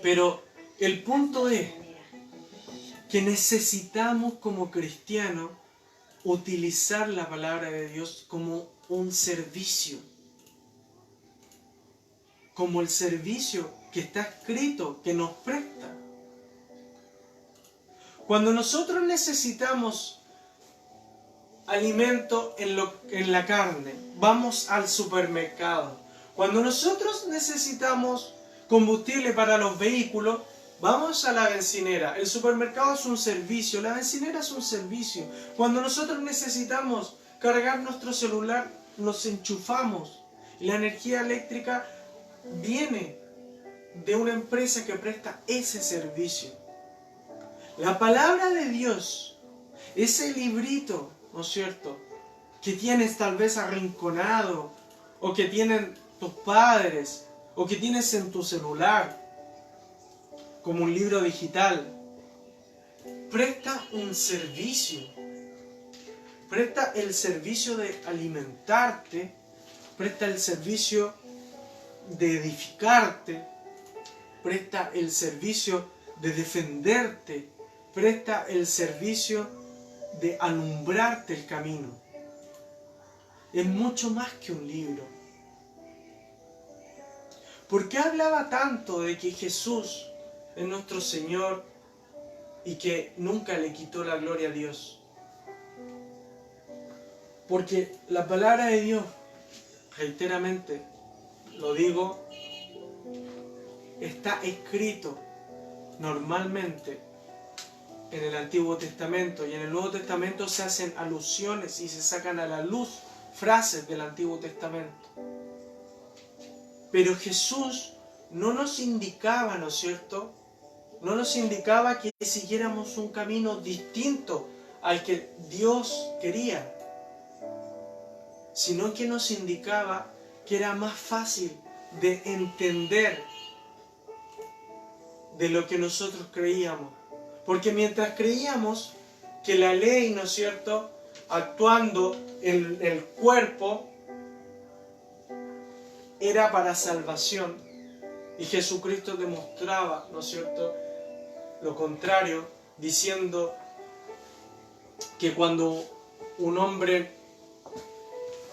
Pero el punto es que necesitamos como cristianos utilizar la palabra de Dios como un servicio. Como el servicio que está escrito, que nos presta. Cuando nosotros necesitamos alimento en la carne, vamos al supermercado. Cuando nosotros necesitamos combustible para los vehículos, vamos a la bencinera. El supermercado es un servicio, la bencinera es un servicio. Cuando nosotros necesitamos cargar nuestro celular, nos enchufamos. La energía eléctrica viene de una empresa que presta ese servicio. La palabra de Dios, ese librito, ¿no es cierto?, que tienes tal vez arrinconado, o que tienen tus padres, o que tienes en tu celular, como un libro digital, presta un servicio. Presta el servicio de alimentarte, presta el servicio de edificarte, presta el servicio de defenderte, presta el servicio de alumbrarte el camino. Es mucho más que un libro. ¿Por qué hablaba tanto de que Jesús es nuestro Señor y que nunca le quitó la gloria a Dios? Porque la palabra de Dios, reiteramente lo digo, está escrito normalmente en el Antiguo Testamento, y en el Nuevo Testamento se hacen alusiones y se sacan a la luz frases del Antiguo Testamento. Pero Jesús no nos indicaba, ¿no es cierto?, no nos indicaba que siguiéramos un camino distinto al que Dios quería, sino que nos indicaba que era más fácil de entender de lo que nosotros creíamos. Porque mientras creíamos que la ley, ¿no es cierto?, actuando en el cuerpo, era para salvación, y Jesucristo demostraba, ¿no es cierto?, lo contrario, diciendo que cuando un hombre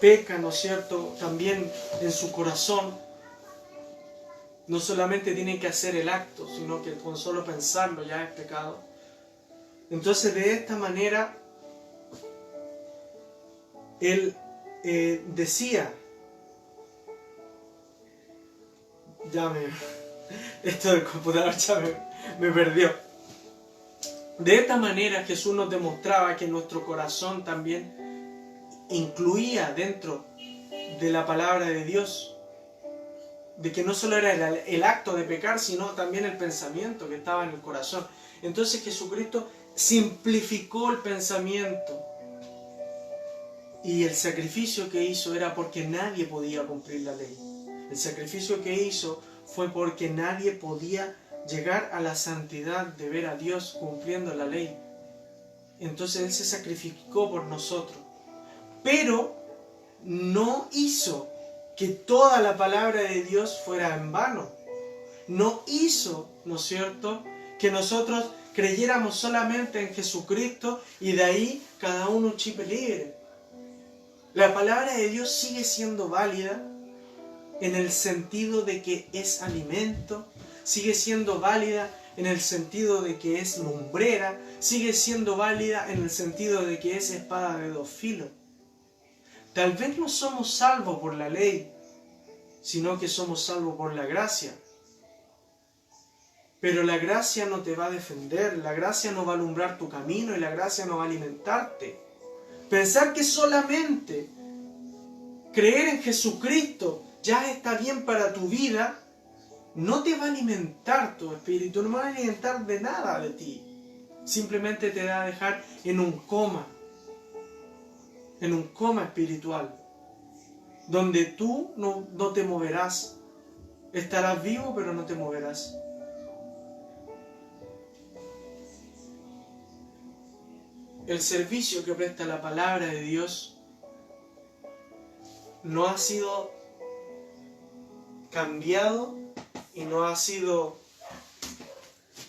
peca, ¿no es cierto?, también en su corazón, no solamente tiene que hacer el acto, sino que con solo pensarlo ya es pecado. Entonces, de esta manera, él decía, esto del computador ya me perdió. De esta manera Jesús nos demostraba que nuestro corazón también incluía dentro de la palabra de Dios, de que no solo era el acto de pecar, sino también el pensamiento que estaba en el corazón. Entonces Jesucristo simplificó el pensamiento, y el sacrificio que hizo era porque nadie podía cumplir la ley. El sacrificio que hizo fue porque nadie podía llegar a la santidad de ver a Dios cumpliendo la ley. Entonces Él se sacrificó por nosotros, pero no hizo que toda la palabra de Dios fuera en vano. No hizo, ¿no es cierto?, que nosotros creyéramos solamente en Jesucristo y de ahí cada uno un chip libre. La palabra de Dios sigue siendo válida en el sentido de que es alimento, sigue siendo válida en el sentido de que es lumbrera, sigue siendo válida en el sentido de que es espada de dos filos. Tal vez no somos salvos por la ley, sino que somos salvos por la gracia. Pero la gracia no te va a defender, la gracia no va a alumbrar tu camino y la gracia no va a alimentarte. Pensar que solamente creer en Jesucristo ya está bien para tu vida, no te va a alimentar tu espíritu, no va a alimentar de nada de ti. Simplemente te va a dejar en un coma espiritual, donde tú no te moverás. Estarás vivo, pero no te moverás. El servicio que presta la palabra de Dios no ha sido cambiado y no ha sido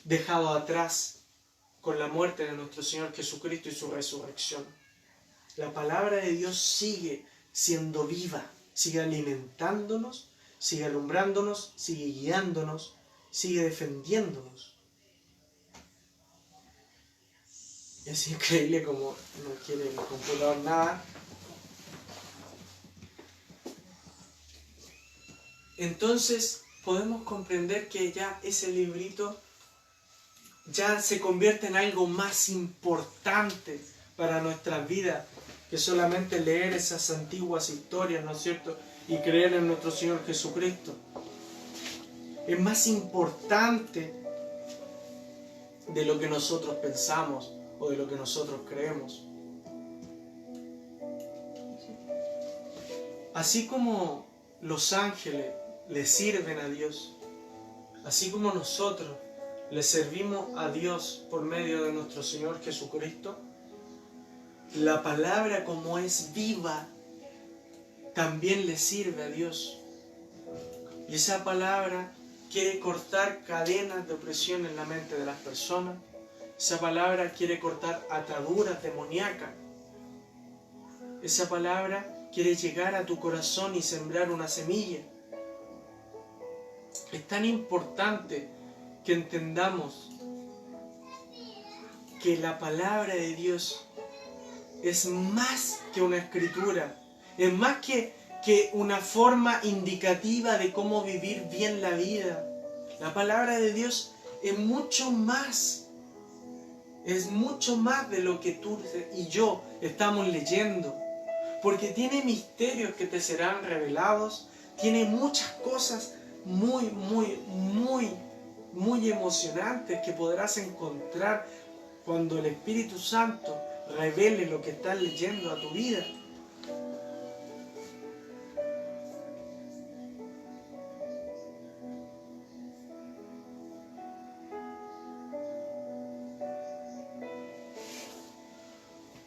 dejado atrás con la muerte de nuestro Señor Jesucristo y su resurrección. La palabra de Dios sigue siendo viva, sigue alimentándonos, sigue alumbrándonos, sigue guiándonos, sigue defendiéndonos. Es increíble como no quiere el computador nada. Entonces podemos comprender que ya ese librito ya se convierte en algo más importante para nuestras vidas que solamente leer esas antiguas historias, ¿no es cierto? Y creer en nuestro Señor Jesucristo. Es más importante de lo que nosotros pensamos o de lo que nosotros creemos. Así como los ángeles le sirven a Dios, así como nosotros le servimos a Dios por medio de nuestro Señor Jesucristo, la palabra, como es viva, también le sirve a Dios. Y esa palabra quiere cortar cadenas de opresión en la mente de las personas. Esa palabra quiere cortar ataduras demoníacas. Esa palabra quiere llegar a tu corazón y sembrar una semilla. Es tan importante que entendamos que la palabra de Dios es más que una escritura, es más que una forma indicativa de cómo vivir bien la vida. La palabra de Dios es mucho más de lo que tú y yo estamos leyendo, porque tiene misterios que te serán revelados, tiene muchas cosas muy emocionantes que podrás encontrar cuando el Espíritu Santo revele lo que estás leyendo a tu vida.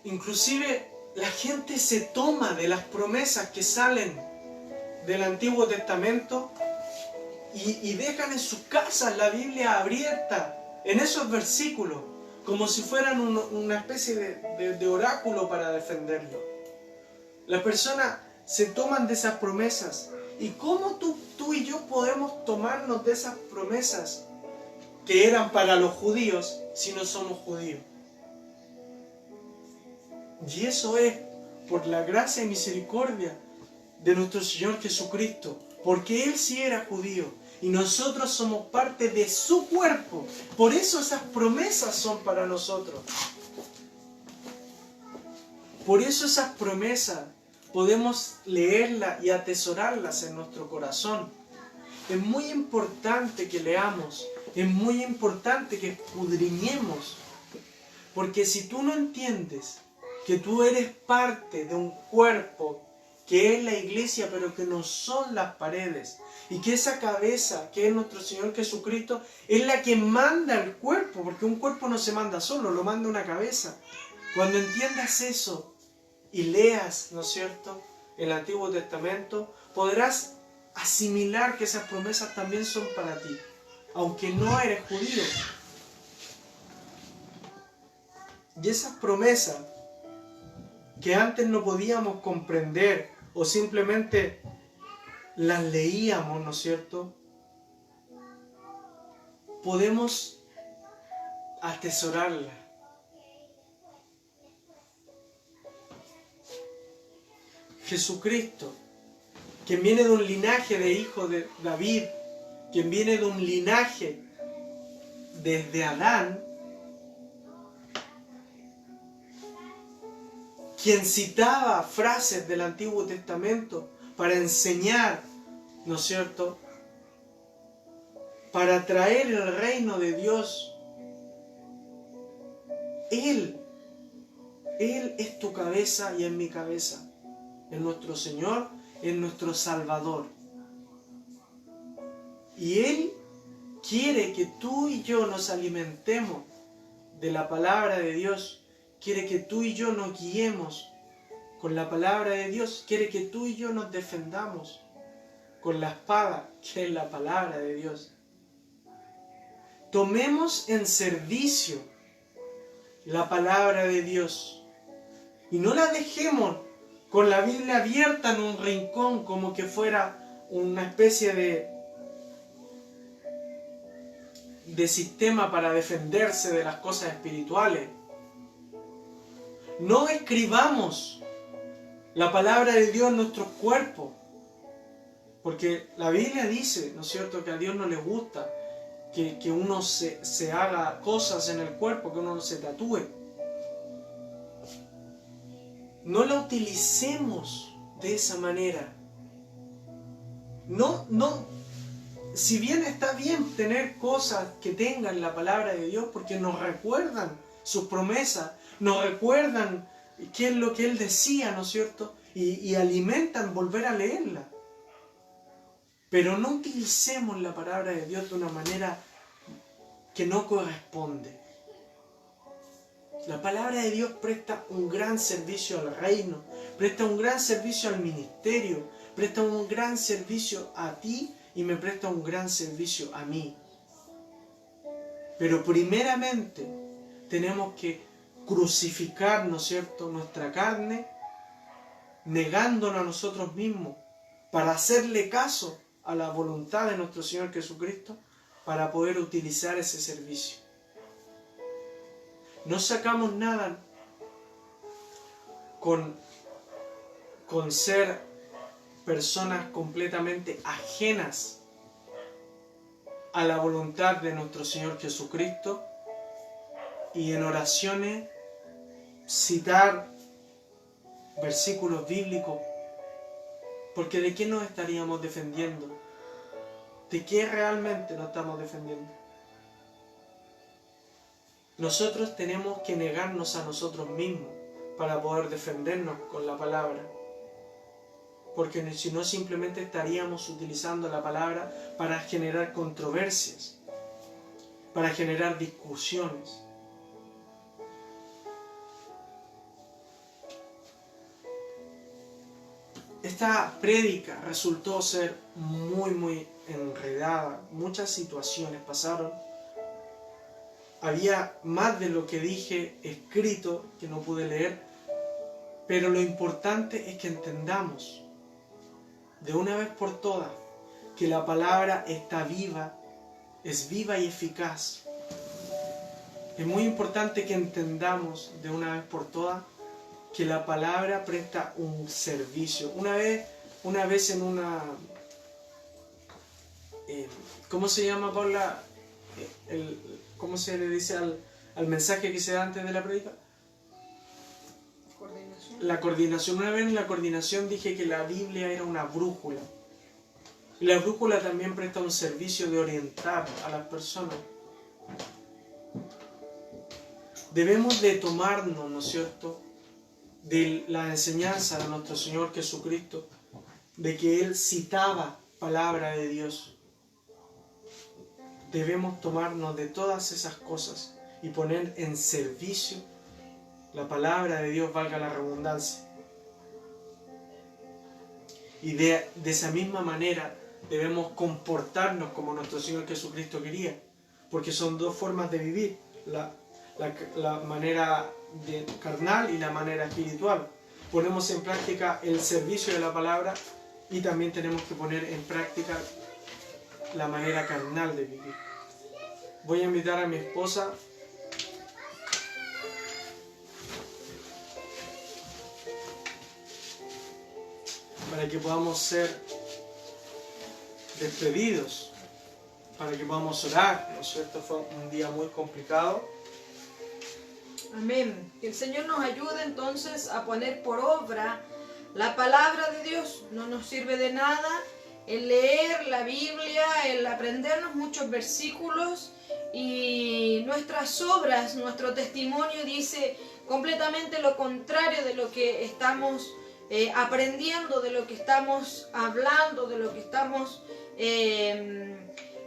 Inclusive la gente se toma de las promesas que salen del Antiguo Testamento y dejan en sus casas la Biblia abierta en esos versículos, como si fueran una especie de oráculo para defenderlo. Las personas se toman de esas promesas. ¿Y cómo tú y yo podemos tomarnos de esas promesas que eran para los judíos si no somos judíos? Y eso es por la gracia y misericordia de nuestro Señor Jesucristo, porque Él sí era judío y nosotros somos parte de su cuerpo. Por eso esas promesas son para nosotros. Por eso esas promesas podemos leerlas y atesorarlas en nuestro corazón. Es muy importante que leamos, es muy importante que escudriñemos, porque si tú no entiendes que tú eres parte de un cuerpo que es la iglesia, pero que no son las paredes, y que esa cabeza, que es nuestro Señor Jesucristo, es la que manda el cuerpo, porque un cuerpo no se manda solo, lo manda una cabeza. Cuando entiendas eso y leas, ¿no es cierto?, el Antiguo Testamento, podrás asimilar que esas promesas también son para ti, aunque no eres judío. Y esas promesas que antes no podíamos comprender o simplemente las leíamos, ¿no es cierto?, podemos atesorarlas. Jesucristo, quien viene de un linaje de hijo de David, quien viene de un linaje desde Adán, quien citaba frases del Antiguo Testamento para enseñar, ¿no es cierto?, para traer el reino de Dios. Él es tu cabeza y es mi cabeza. Es nuestro Señor, es nuestro Salvador. Y Él quiere que tú y yo nos alimentemos de la palabra de Dios. Quiere que tú y yo nos guiemos con la palabra de Dios. Quiere que tú y yo nos defendamos con la espada, que es la palabra de Dios. Tomemos en servicio la palabra de Dios y no la dejemos con la Biblia abierta en un rincón como que fuera una especie de sistema para defenderse de las cosas espirituales. No escribamos la palabra de Dios en nuestros cuerpos, porque la Biblia dice, ¿no es cierto?, que a Dios no le gusta que uno se haga cosas en el cuerpo, que uno se tatúe. No la utilicemos de esa manera. No, si bien está bien tener cosas que tengan la palabra de Dios, porque nos recuerdan sus promesas, nos recuerdan qué es lo que Él decía, ¿no es cierto?, y alimentan volver a leerla. Pero no utilicemos la palabra de Dios de una manera que no corresponde. La palabra de Dios presta un gran servicio al reino, presta un gran servicio al ministerio, presta un gran servicio a ti y me presta un gran servicio a mí. Pero primeramente tenemos que crucificar, ¿no es cierto?, nuestra carne, negándonos a nosotros mismos para hacerle caso a la voluntad de nuestro Señor Jesucristo para poder utilizar ese servicio. No sacamos nada con ser personas completamente ajenas a la voluntad de nuestro Señor Jesucristo y en oraciones citar versículos bíblicos, porque ¿de qué nos estaríamos defendiendo? ¿De qué realmente nos estamos defendiendo? Nosotros tenemos que negarnos a nosotros mismos para poder defendernos con la palabra. Porque si no, simplemente estaríamos utilizando la palabra para generar controversias, para generar discusiones. Esta prédica resultó ser muy enredada. Muchas situaciones pasaron. Había más de lo que dije escrito que no pude leer, pero lo importante es que entendamos de una vez por todas que la palabra está viva, es viva y eficaz. Es muy importante que entendamos de una vez por todas que la palabra presta un servicio. Una vez en una... ¿cómo se llama, Paula? ¿Cómo se le dice al mensaje que se da antes de la prédica? La coordinación. Una vez en la coordinación dije que la Biblia era una brújula. Y la brújula también presta un servicio de orientar a las personas. Debemos de tomarnos, ¿no es cierto?, de la enseñanza de nuestro Señor Jesucristo, de que Él citaba palabra de Dios. Debemos tomarnos de todas esas cosas y poner en servicio la palabra de Dios, valga la redundancia. Y de esa misma manera debemos comportarnos como nuestro Señor Jesucristo quería, porque son dos formas de vivir, la manera carnal y la manera espiritual. Ponemos en práctica el servicio de la palabra y también tenemos que poner en práctica la manera carnal de vivir. Voy a invitar a mi esposa para que podamos ser despedidos, para que podamos orar, ¿no es cierto? Fue un día muy complicado Amén. Que el Señor nos ayude entonces a poner por obra la palabra de Dios. No nos sirve de nada el leer la Biblia, el aprendernos muchos versículos y nuestras obras, nuestro testimonio dice completamente lo contrario de lo que estamos aprendiendo, de lo que estamos hablando, de lo que estamos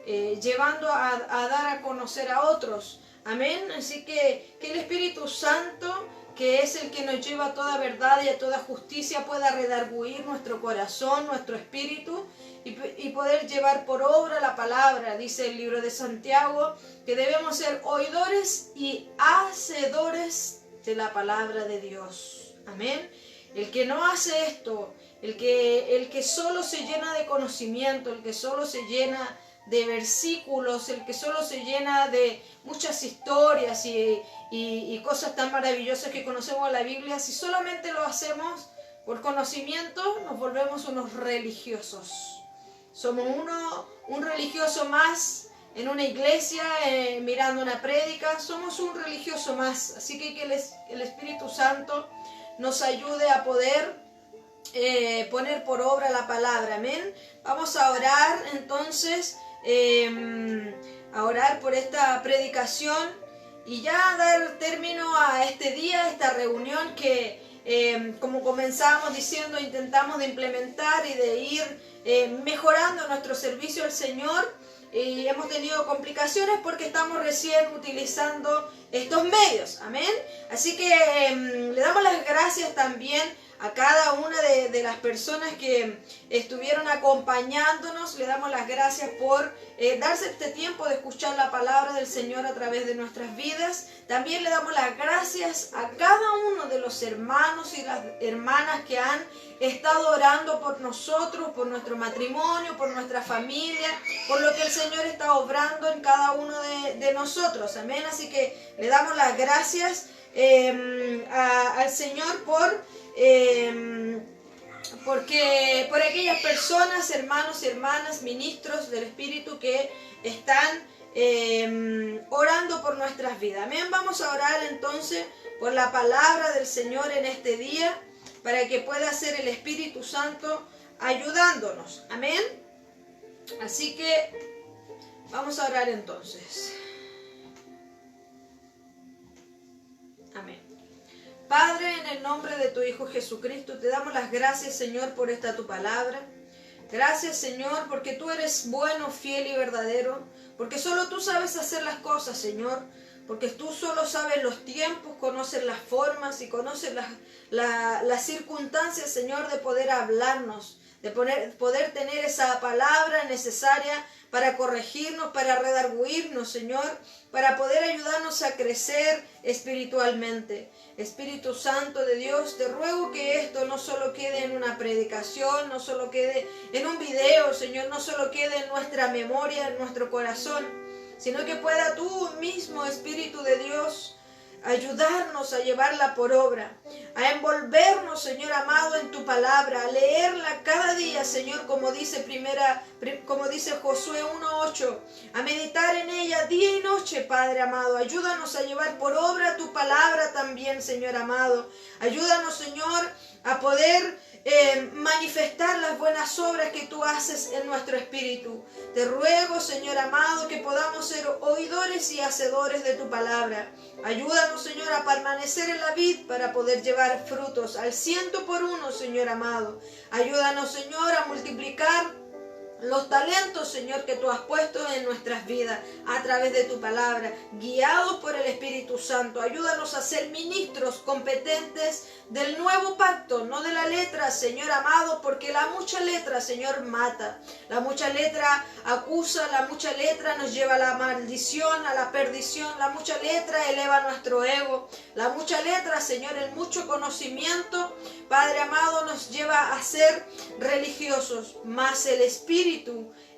llevando a dar a conocer a otros. Amén. Así que el Espíritu Santo, que es el que nos lleva a toda verdad y a toda justicia, pueda redarguir nuestro corazón, nuestro espíritu y poder llevar por obra la palabra. Dice el libro de Santiago que debemos ser oidores y hacedores de la palabra de Dios. Amén. El que no hace esto, el que solo se llena de conocimiento, el que solo se llena de versículos, el que solo se llena de muchas historias y cosas tan maravillosas que conocemos en la Biblia, si solamente lo hacemos por conocimiento, nos volvemos unos religiosos. Somos un religioso más en una iglesia, mirando una prédica, somos un religioso más. Así que el Espíritu Santo nos ayude a poder poner por obra la palabra. Amén. Vamos a orar entonces, a orar por esta predicación y ya dar término a este día, a esta reunión que como comenzamos diciendo, intentamos de implementar y de ir mejorando nuestro servicio al Señor. Y hemos tenido complicaciones porque estamos recién utilizando estos medios. Amén. Así que le damos las gracias también a cada una de las personas que estuvieron acompañándonos. Le damos las gracias por darse este tiempo de escuchar la palabra del Señor a través de nuestras vidas. También le damos las gracias a cada uno de los hermanos y las hermanas que han estado orando por nosotros, por nuestro matrimonio, por nuestra familia, por lo que el Señor está obrando en cada uno de nosotros. Amén. Así que le damos las gracias al Señor por aquellas personas, hermanos y hermanas, ministros del Espíritu que están orando por nuestras vidas. Amén. Vamos a orar entonces por la palabra del Señor en este día, para que pueda ser el Espíritu Santo ayudándonos. Amén. Así que vamos a orar entonces. Amén. Padre, en el nombre de tu Hijo Jesucristo, te damos las gracias, Señor, por esta tu palabra. Gracias, Señor, porque tú eres bueno, fiel y verdadero, porque solo tú sabes hacer las cosas, Señor, porque tú solo sabes los tiempos, conoces las formas y conoces las circunstancias, Señor, de poder hablarnos, de poder tener esa palabra necesaria para corregirnos, para redarguirnos, Señor, para poder ayudarnos a crecer espiritualmente. Espíritu Santo de Dios, te ruego que esto no solo quede en una predicación, no solo quede en un video, Señor, no solo quede en nuestra memoria, en nuestro corazón, sino que pueda tú mismo, Espíritu de Dios, ayudarnos a llevarla por obra, a envolvernos, Señor amado, en tu palabra, a leerla cada día, Señor, como dice Josué 1:8, a meditar en ella día y noche, Padre amado. Ayúdanos a llevar por obra tu palabra también, Señor amado. Ayúdanos, Señor, a poder manifestar las buenas obras que tú haces en nuestro espíritu. Te ruego, Señor amado, que podamos ser oidores y hacedores de tu palabra. Ayúdanos, Señor, a permanecer en la vid para poder llevar frutos al 100%, Señor amado. Ayúdanos, Señor, a multiplicar los talentos, Señor, que tú has puesto en nuestras vidas a través de tu palabra, guiados por el Espíritu Santo. Ayúdanos a ser ministros competentes del nuevo pacto, no de la letra, Señor amado, porque la mucha letra, Señor, mata. La mucha letra acusa, la mucha letra nos lleva a la maldición, a la perdición. La mucha letra eleva nuestro ego. La mucha letra, Señor, el mucho conocimiento, Padre amado, nos lleva a ser religiosos, mas el Espíritu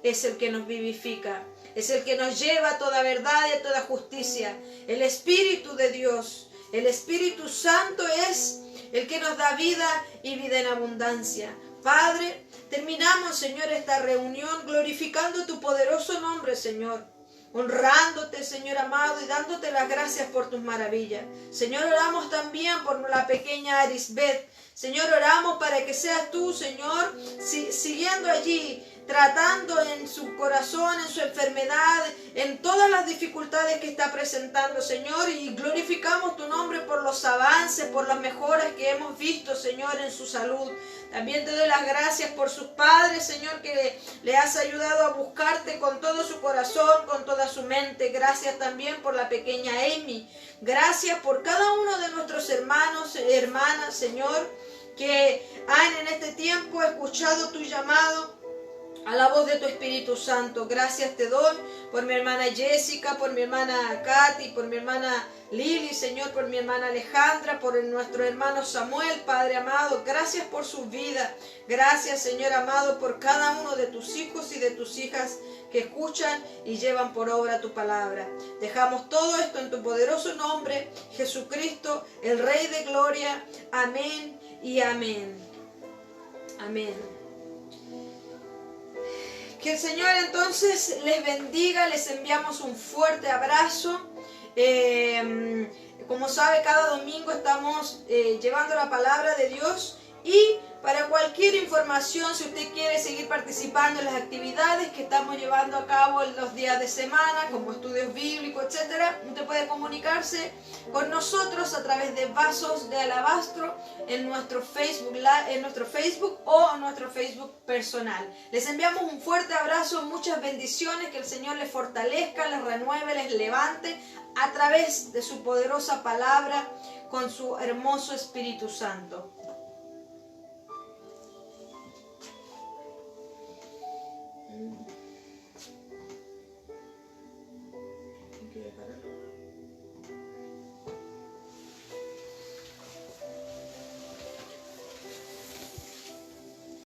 es el que nos vivifica, es el que nos lleva a toda verdad y a toda justicia. El Espíritu de Dios, el Espíritu Santo es el que nos da vida y vida en abundancia. Padre, terminamos, Señor, esta reunión glorificando tu poderoso nombre, Señor. honrándote, Señor amado, y dándote las gracias por tus maravillas. Señor, oramos también por la pequeña Arisbeth. Señor, oramos para que seas tú, Señor, siguiendo allí, tratando en su corazón, en su enfermedad, en todas las dificultades que está presentando, Señor, y glorificamos tu nombre por los avances, por las mejoras que hemos visto, Señor, en su salud. También te doy las gracias por sus padres, Señor, que le has ayudado a buscarte con todo su corazón, con toda su mente. Gracias también por la pequeña Amy. Gracias por cada uno de nuestros hermanos y hermanas, Señor, que han en este tiempo escuchado tu llamado a la voz de tu Espíritu Santo. Gracias te doy por mi hermana Jessica, por mi hermana Katy, por mi hermana Lili, Señor, por mi hermana Alejandra, por nuestro hermano Samuel, Padre amado. Gracias por su vida. Gracias, Señor amado, por cada uno de tus hijos y de tus hijas que escuchan y llevan por obra tu palabra. Dejamos todo esto en tu poderoso nombre, Jesucristo, el Rey de Gloria. Amén y amén. Amén. Que el Señor entonces les bendiga, les enviamos un fuerte abrazo. Como sabe, cada domingo estamos llevando la palabra de Dios, y para cualquier información, si usted quiere seguir participando en las actividades que estamos llevando a cabo en los días de semana, como estudios bíblicos, etc., usted puede comunicarse con nosotros a través de Vasos de Alabastro en nuestro Facebook o en nuestro Facebook personal. Les enviamos un fuerte abrazo, muchas bendiciones, que el Señor les fortalezca, les renueve, les levante a través de su poderosa palabra con su hermoso Espíritu Santo. Hay que dejar